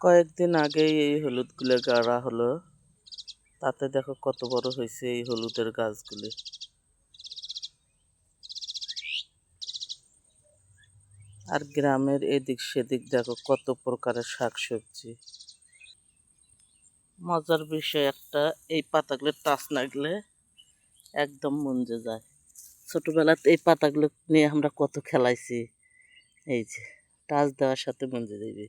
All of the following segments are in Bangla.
কয়েকদিন আগেই এই হলুদগুলো গাড়া হলো, তাতে দেখো কত বড় হয়েছে এই হলুদের গাছগুলি। আর গ্রামের এদিক সেদিক দেখো কত প্রকারের শাকসবজি। মজার বিষয় একটা, এই পাতাগুলো টাচ না গেলে একদম মঞ্জে যায়। ছোটবেলাতে এই পাতাগুলো নিয়ে আমরা কত খেলাইছি। এই যে টাচ দেওয়ার সাথে মঞ্জে যাবে।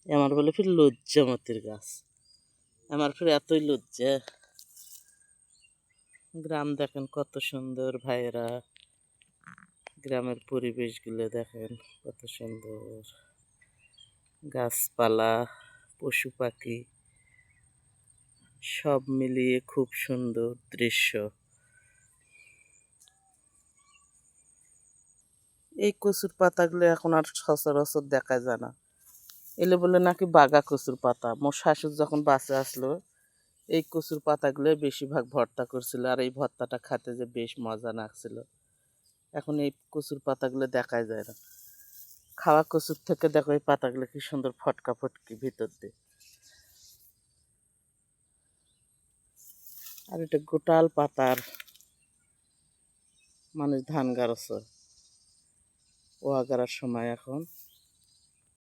আমার বলে ফির লজ্জামতির গাছ, আমার ফির এতই লজ্জা। গ্রাম দেখেন কত সুন্দর ভাইয়েরা, গ্রামের পরিবেশগুলো দেখেন কত সুন্দর, গাছপালা, পশু পাখি সব মিলিয়ে খুব সুন্দর দৃশ্য। এই কচুর পাতাগুলো এখন আর সচরাচর দেখা যায় না। এলে বলে নাকি বাগা কচুর পাতা। মোর শাশুড় যখন বাঁচে আসলো এই কচুর পাতাগুলো বেশিরভাগ ভর্তা করছিল, আর এই ভর্তাটা খেতে যে বেশ মজা লাগছিল। এখন এই কচুর পাতাগুলো দেখাই যায় না। খাওয়া কচুর থেকে দেখো এই পাতাগুলো কি সুন্দর ফটকা ফটকি ভিতর দিয়ে। আর এটা গোটাল পাতার মানুষ ধান গাড়ছে, ওয়া গাড়ার সময় এখন।